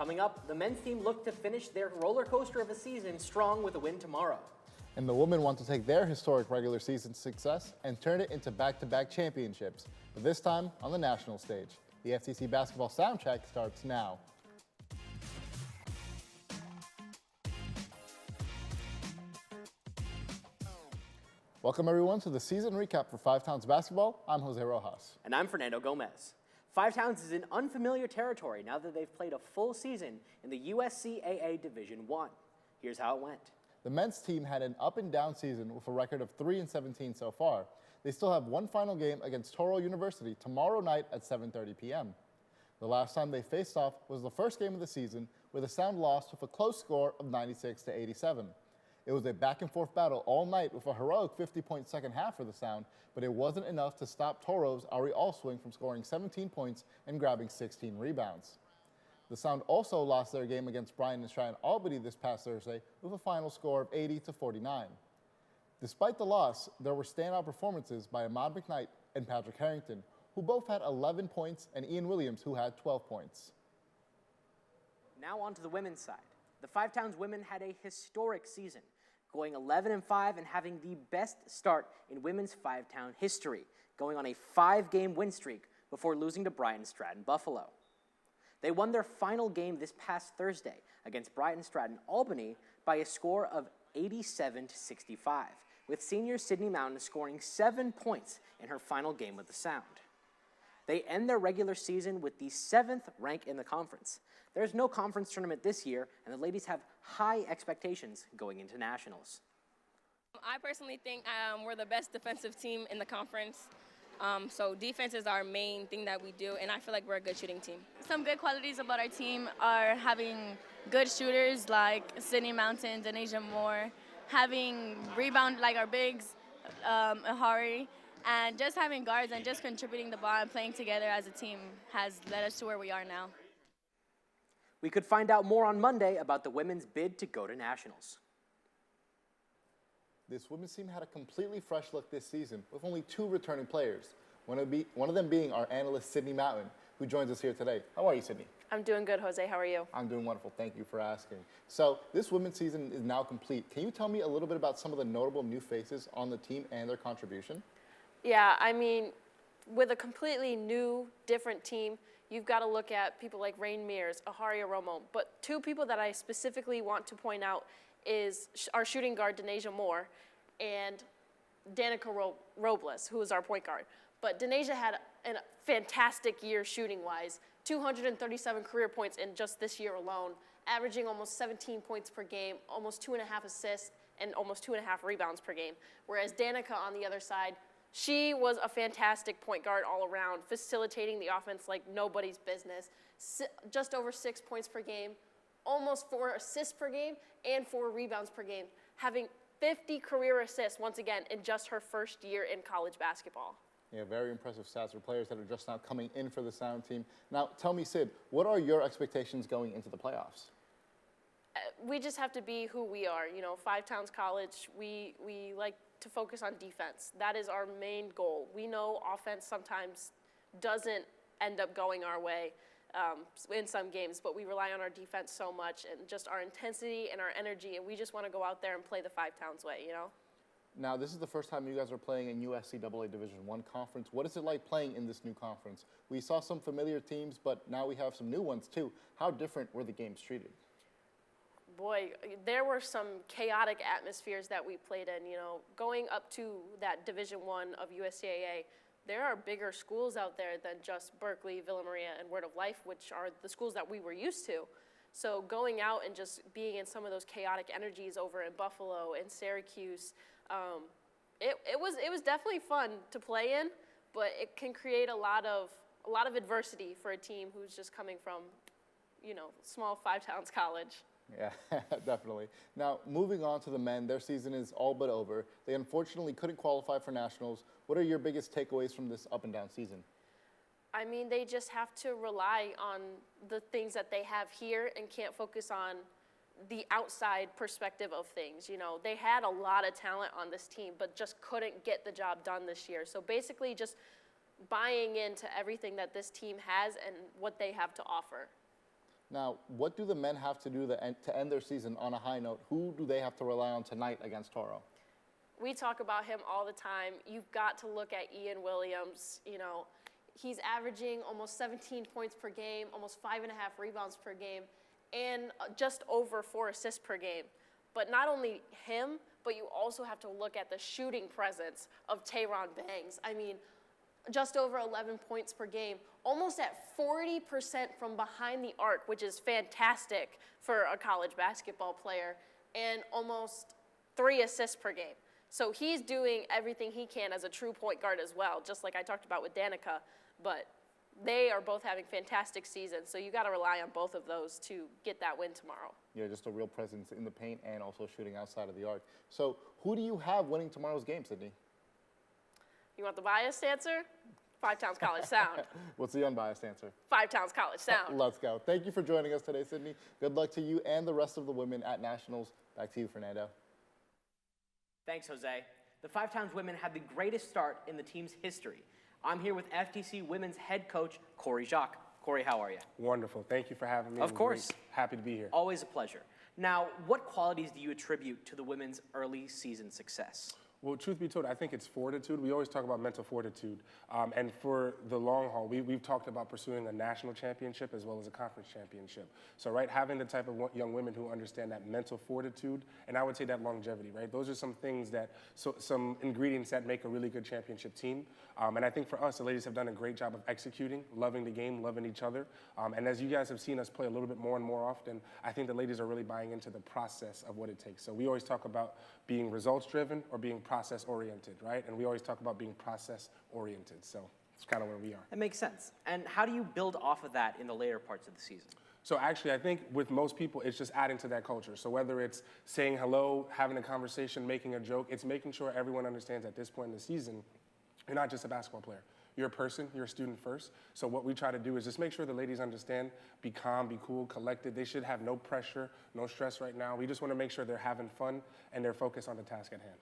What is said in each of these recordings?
Coming up, the men's team looked to finish their roller coaster of a season strong with a win tomorrow. And the women want to take their historic regular season success and turn it into back-to-back championships, but this time on the national stage. The FCC basketball soundcheck starts now. Welcome everyone to the season recap for Five Towns basketball. I'm Jose Rojas. And I'm Fernando Gomez. Five Towns is in unfamiliar territory now that they've played a full season in the USCAA Division I. Here's how it went. The men's team had an up-and-down season with a record of 3-17 so far. They still have one final game against Toro University tomorrow night at 7:30 p.m. The last time they faced off was the first game of the season, where the Sound lost with a close score of 96-87. It was a back-and-forth battle all night with a heroic 50-point second half for the Sound, but it wasn't enough to stop Toro's Ari Allswing from scoring 17 points and grabbing 16 rebounds. The Sound also lost their game against Bryan and Stratton Albany this past Thursday with a final score of 80-49. Despite the loss, there were standout performances by Ahmad McKnight and Patrick Harrington, who both had 11 points, and Ian Williams, who had 12 points. Now on to the women's side. The Five Towns women had a historic season, going 11-5 and having the best start in women's Five-Town history, going on a 5-game win streak before losing to Bryan and Stratton Buffalo. They won their final game this past Thursday against Bryan and Stratton Albany by a score of 87-65, with senior Sydney Mountain scoring 7 points in her final game with the Sound. They end their regular season with the 7th rank in the conference. There's no conference tournament this year, and the ladies have high expectations going into nationals. I personally think we're the best defensive team in the conference. So defense is our main thing that we do, and I feel like we're a good shooting team. Some good qualities about our team are having good shooters like Sydney Mountain, Denasia Moore, having rebound like our bigs, Ahari, and just having guards and just contributing the ball and playing together as a team has led us to where we are now. We could find out more on Monday about the women's bid to go to nationals. This women's team had a completely fresh look this season with only 2 returning players, one of them being our analyst, Sydney Mountain, who joins us here today. How are you, Sydney? I'm doing good, Jose. How are you? I'm doing wonderful. Thank you for asking. So this women's season is now complete. Can you tell me a little bit about some of the notable new faces on the team and their contribution? Yeah, I mean, with a completely new, different team, you've got to look at people like Rain Mears, Ahari Romo. But 2 people that I specifically want to point out is our shooting guard, Denasia Moore, and Danica Robles, who is our point guard. But Denasia had a fantastic year shooting-wise, 237 career points in just this year alone, averaging almost 17 points per game, almost 2.5 assists, and almost 2.5 rebounds per game. Whereas Danica, on the other side, she was a fantastic point guard all around, facilitating the offense like nobody's business. Just over 6 points per game, almost 4 assists per game, and 4 rebounds per game, having 50 career assists once again in just her first year in college basketball. Yeah, very impressive stats for players that are just now coming in for the Sound team. Now, tell me, Sid, what are your expectations going into the playoffs? We just have to be who we are. You know, Five Towns College, we like to focus on defense. That is our main goal. We know offense sometimes doesn't end up going our way in some games, but we rely on our defense so much and just our intensity and our energy, and we just want to go out there and play the Five Towns way, you know? Now, this is the first time you guys are playing in USCAA Division I conference. What is it like playing in this new conference? We saw some familiar teams, but now we have some new ones too. How different were the games treated? Boy, there were some chaotic atmospheres that we played in. You know, going up to that Division I of USCAA, there are bigger schools out there than just Berkeley, Villa Maria, and Word of Life, which are the schools that we were used to. So going out and just being in some of those chaotic energies over in Buffalo and Syracuse, it was definitely fun to play in, but it can create a lot of adversity for a team who's just coming from, you know, small Five Towns college. Yeah, definitely. Now, moving on to the men, their season is all but over. They unfortunately couldn't qualify for nationals. What are your biggest takeaways from this up and down season? I mean, they just have to rely on the things that they have here and can't focus on the outside perspective of things. You know, they had a lot of talent on this team, but just couldn't get the job done this year. So basically just buying into everything that this team has and what they have to offer. Now, what do the men have to do to end their season on a high note? Who do they have to rely on tonight against Toro? We talk about him all the time. You've got to look at Ian Williams. You know, he's averaging almost 17 points per game, almost 5.5 rebounds per game, and just over 4 assists per game. But not only him, but you also have to look at the shooting presence of Tayron Bangs. I mean, just over 11 points per game, almost at 40% from behind the arc, which is fantastic for a college basketball player, and almost 3 assists per game. So he's doing everything he can as a true point guard as well, just like I talked about with Danica, but they are both having fantastic seasons, so you got to rely on both of those to get that win tomorrow. Yeah, just a real presence in the paint and also shooting outside of the arc. So who do you have winning tomorrow's game, Sydney? You want the biased answer? Five Towns College Sound. What's the unbiased answer? Five Towns College Sound. Let's go. Thank you for joining us today, Sydney. Good luck to you and the rest of the women at Nationals. Back to you, Fernando. Thanks, Jose. The Five Towns women had the greatest start in the team's history. I'm here with FTC women's head coach, Corey Jacques. Corey, how are you? Wonderful. Thank you for having me. Of course. Happy to be here. Always a pleasure. Now, what qualities do you attribute to the women's early season success? Well, truth be told, I think it's fortitude. We always talk about mental fortitude. And for the long haul, we've talked about pursuing a national championship as well as a conference championship. So, right, having the type of young women who understand that mental fortitude, and I would say that longevity, right? Those are some things that, some ingredients that make a really good championship team. And I think for us, the ladies have done a great job of executing, loving the game, loving each other. And as you guys have seen us play a little bit more and more often, I think the ladies are really buying into the process of what it takes. So we always talk about being results-driven or being process-oriented, right? And we always talk about being process-oriented. So it's kind of where we are. That makes sense. And how do you build off of that in the later parts of the season? So actually, I think with most people, it's just adding to that culture. So whether it's saying hello, having a conversation, making a joke, it's making sure everyone understands at this point in the season, you're not just a basketball player. You're a person, you're a student first. So what we try to do is just make sure the ladies understand, be calm, be cool, collected. They should have no pressure, no stress right now. We just want to make sure they're having fun and they're focused on the task at hand.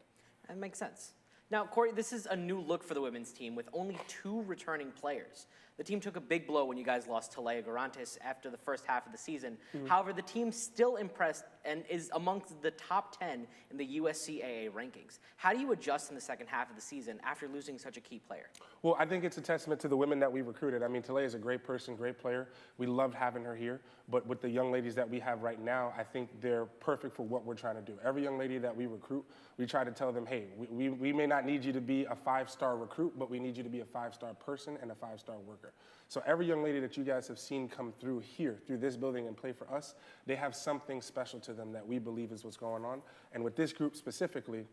That makes sense. Now, Corey, this is a new look for the women's team with only 2 returning players. The team took a big blow when you guys lost to Leia Garantes after the first half of the season. However, the team still impressed and is amongst the top 10 in the USCAA rankings. How do you adjust in the second half of the season after losing such a key player? Well, I think it's a testament to the women that we recruited. I mean, Talea is a great person, great player. We loved having her here. But with the young ladies that we have right now, I think they're perfect for what we're trying to do. Every young lady that we recruit, we try to tell them, hey, we may not need you to be a 5-star recruit, but we need you to be a 5-star person and a 5-star worker. So every young lady that you guys have seen come through here, through this building and play for us, they have something special to them that we believe is what's going on. And with this group specifically,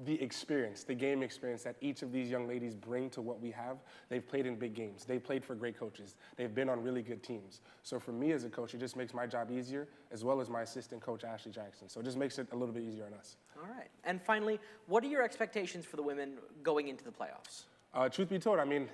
the experience, the game experience that each of these young ladies bring to what we have, they've played in big games. They've played for great coaches. They've been on really good teams. So for me as a coach, it just makes my job easier, as well as my assistant coach, Ashley Jackson. So it just makes it a little bit easier on us. All right. And finally, what are your expectations for the women going into the playoffs? Truth be told, I mean,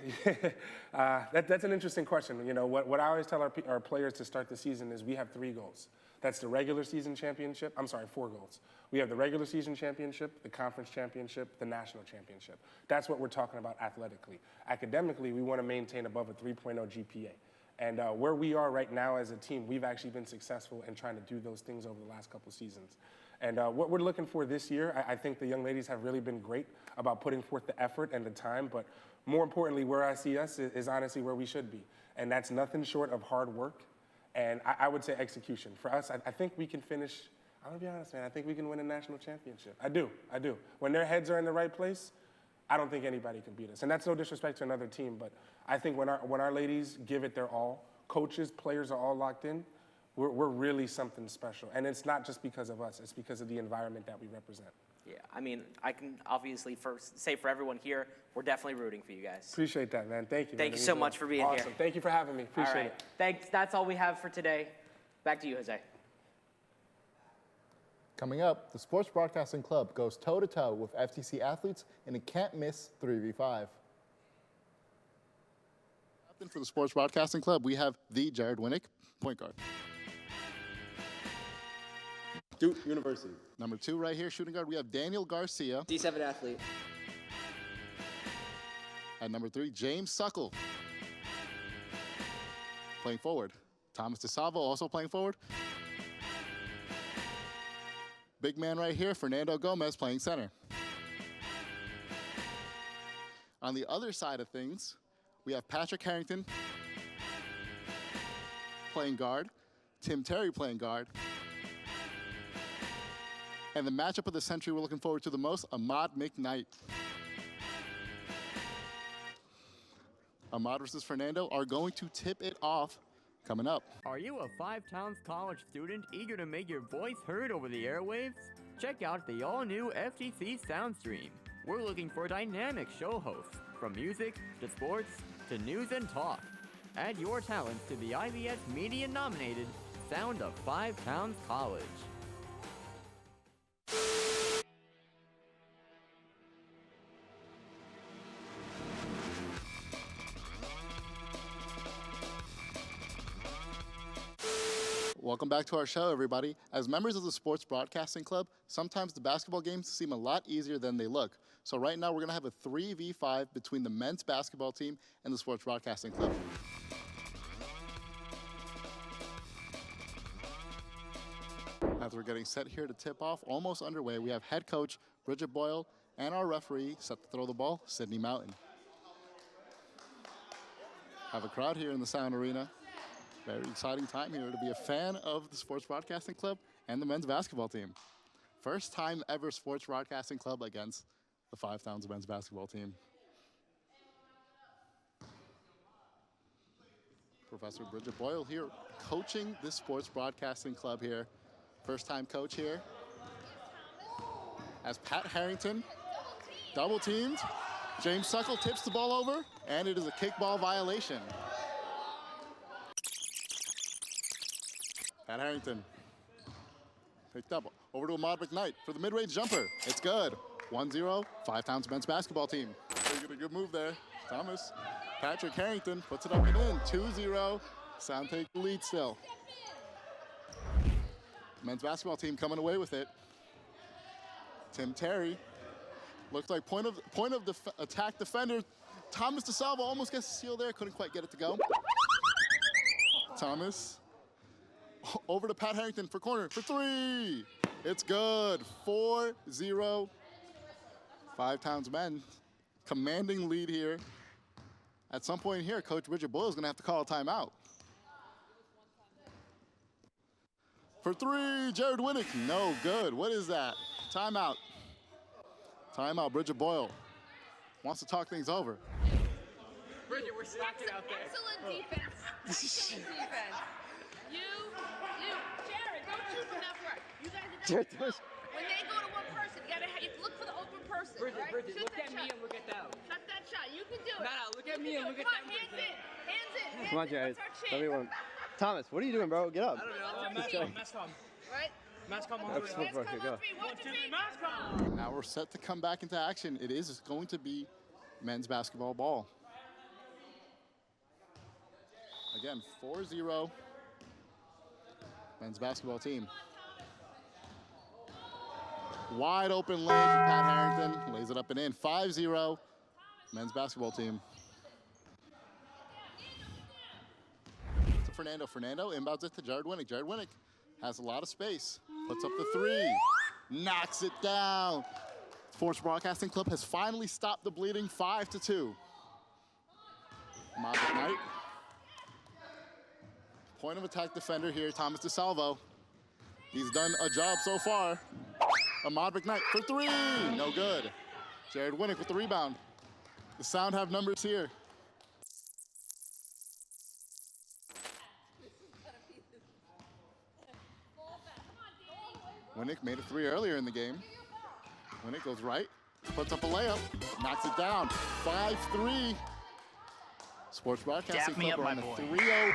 that's an interesting question. You know, what I always tell our players to start the season is we have 3 goals. That's the regular season championship. I'm sorry, 4 goals. We have the regular season championship, the conference championship, the national championship. That's what we're talking about athletically. Academically, we want to maintain above a 3.0 GPA. And where we are right now as a team, we've actually been successful in trying to do those things over the last couple seasons. And what we're looking for this year, I think the young ladies have really been great about putting forth the effort and the time, but more importantly, where I see us is honestly where we should be. And that's nothing short of hard work, and I would say execution. For us, I think we can finish, I'm gonna be honest, man, I think we can win a national championship. I do. When their heads are in the right place, I don't think anybody can beat us. And that's no disrespect to another team, but I think when our ladies give it their all, coaches, players are all locked in, we're really something special. And it's not just because of us, it's because of the environment that we represent. Yeah, I mean, I can obviously say for everyone here, we're definitely rooting for you guys. Appreciate that, man. Thank you. Thank you so much for being awesome. here. Thank you for having me. Appreciate all right. it. Thanks. That's all we have for today. Back to you, Jose. Coming up, the Sports Broadcasting Club goes toe-to-toe with FTC athletes in a can't-miss 3v5. Captain for the Sports Broadcasting Club, we have the Jared Winnick, point guard. Duke University. Number 2 right here, shooting guard, we have Daniel Garcia. D7 athlete. At number 3, James Suckle. Playing forward. Thomas DeSalvo also playing forward. Big man right here, Fernando Gomez playing center. On the other side of things, we have Patrick Harrington playing guard, Tim Terry playing guard, and the matchup of the century we're looking forward to the most, Ahmad McKnight. Ahmad versus Fernando are going to tip it off coming up. Are you a Five Towns College student eager to make your voice heard over the airwaves? Check out the all-new FTC Soundstream. We're looking for dynamic show hosts, from music to sports to news and talk. Add your talents to the IVS Media-nominated Sound of Five Towns College. Welcome back to our show, everybody. As members of the Sports Broadcasting Club, sometimes the basketball games seem a lot easier than they look. So right now, we're going to have a 3v5 between the men's basketball team and the Sports Broadcasting Club. As we're getting set here to tip off, almost underway, we have head coach Bridget Boyle and our referee set to throw the ball, Sydney Mountain. Have a crowd here in the Sound Arena. Very exciting time here to be a fan of the Sports Broadcasting Club and the men's basketball team. First time ever Sports Broadcasting Club against the Five Towns men's basketball team. Professor Bridget Boyle here coaching the Sports Broadcasting Club here. First time coach here. As Pat Harrington, double teamed. James Suckle tips the ball over, and it is a kickball violation. Pat Harrington picked up over to Ahmad McKnight for the mid-range jumper. It's good. 1-0, Five Towns men's basketball team. They get a good move there. Thomas, Patrick Harrington puts it up and in. 2-0, Sound take the lead still. Men's basketball team coming away with it. Tim Terry looks like point of attack defender. Thomas DeSalvo almost gets a steal there, couldn't quite get it to go. Thomas. Over to Pat Harrington for corner for three. It's good. 4-0. Five Towns men commanding lead here. At some point here, Coach Bridget Boyle is going to have to call a timeout. For three, Jared Winnick. No good. What is that? Timeout. Timeout. Bridget Boyle wants to talk things over. Bridget, we're stacking out there. Excellent defense. Excellent defense. Jared, don't shoot from that far. You guys are that. When they go to one person, you have to look for the open person. Bridget, right? Bridget, Shoot look that at shot. me and look at them. Shot that shot. You can do it. No, look at me and look at Come them. on, hands in. Hands in. Come on, Jared. What's our Let me chance? one. Thomas, what are you doing, bro? Get up. I don't know. Mass come. Right? Mass come on. Let's Let's work come it, go. on three. 1, 2, 3. Mass come. Now we're set to come back into action. It is going to be men's basketball ball. Again, 4-0. Men's basketball team. Wide open lane for Pat Harrington. Lays it up and in. 5-0. Men's basketball team. To Fernando. Fernando inbounds it to Jared Winnick. Jared Winnick has a lot of space. Puts up the three. Knocks it down. Sports Broadcasting Club has finally stopped the bleeding. 5-2. Ahmad McKnight. Point of attack defender here, Thomas DeSalvo. He's done a job so far. Ahmad McKnight for three. No good. Jared Winnick with the rebound. The Sound have numbers here. Winnick made a three earlier in the game. Winnick goes right, puts up a layup, knocks it down. 5-3. Sports Broadcasting Club are on a 3-0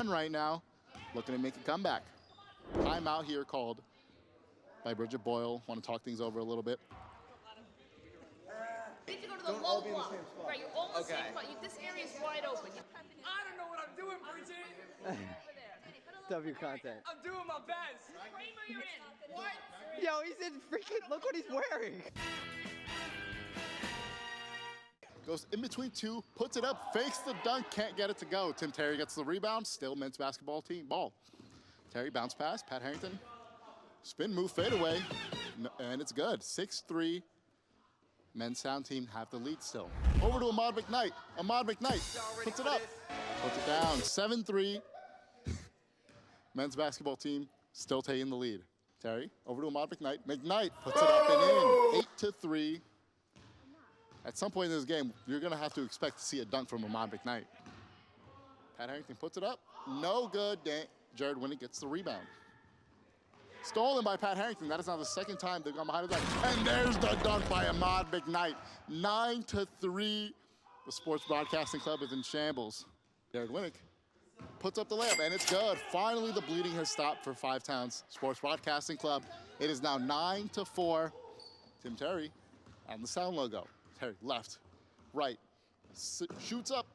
right now, looking to make a comeback. Timeout here called by Bridget Boyle. Want to talk things over a little bit. You need to go to the low block. Right, you're all in the same spot. This area is wide open. I don't know what I'm doing, Bridget. W content. I'm doing my best. Kramer, you're in. What? Yo, he's in freaking, look what he's wearing. goes in between two, puts it up, fakes the dunk, can't get it to go. Tim Terry gets the rebound, still men's basketball team ball. Terry bounce pass, Pat Harrington, spin move, fade away, and it's good. 6-3, men's sound team have the lead still. Over to Ahmad McKnight. Ahmad McKnight puts it up, puts it down. 7-3, men's basketball team still taking the lead. Terry, over to Ahmad McKnight. McKnight puts it up and in, 8-3. At some point in this game, you're gonna have to expect to see a dunk from Ahmad McKnight. Pat Harrington puts it up, no good. Jared Winnick gets the rebound. Stolen by Pat Harrington. That is now the second time they've gone behind the dunk. And there's the dunk by Ahmad McKnight. 9-3. The Sports Broadcasting Club is in shambles. Jared Winnick puts up the layup, and it's good. Finally, the bleeding has stopped for Five Towns Sports Broadcasting Club. It is now 9-4. Tim Terry and the sound logo. Terry, left, right, shoots up,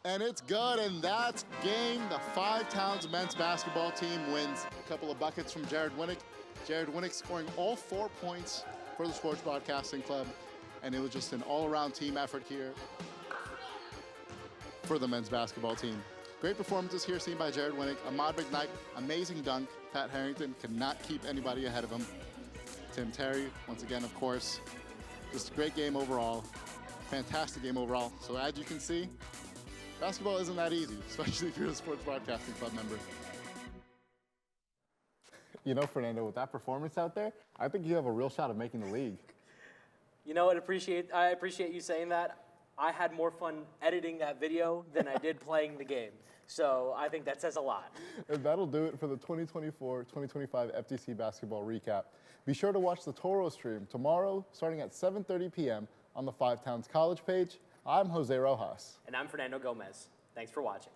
and it's good, and that's game. The Five Towns men's basketball team wins. A couple of buckets from Jared Winnick. Jared Winnick scoring all 4 points for the Sports Broadcasting Club, and it was just an all-around team effort here for the men's basketball team. Great performances here seen by Jared Winnick. Ahmad McKnight, amazing dunk. Pat Harrington could not keep anybody ahead of him. Tim Terry, once again, of course, just a great game overall. Fantastic game overall. So as you can see, basketball isn't that easy, especially if you're a Sports Broadcasting Club member. You know, Fernando, with that performance out there, I think you have a real shot of making the league. You know what? I appreciate you saying that. I had more fun editing that video than I did playing the game. So I think that says a lot. And that'll do it for the 2024-2025 FTC basketball recap. Be sure to watch the Toro stream tomorrow, starting at 7:30 p.m. on the Five Towns College page. I'm Jose Rojas. And I'm Fernando Gomez. Thanks for watching.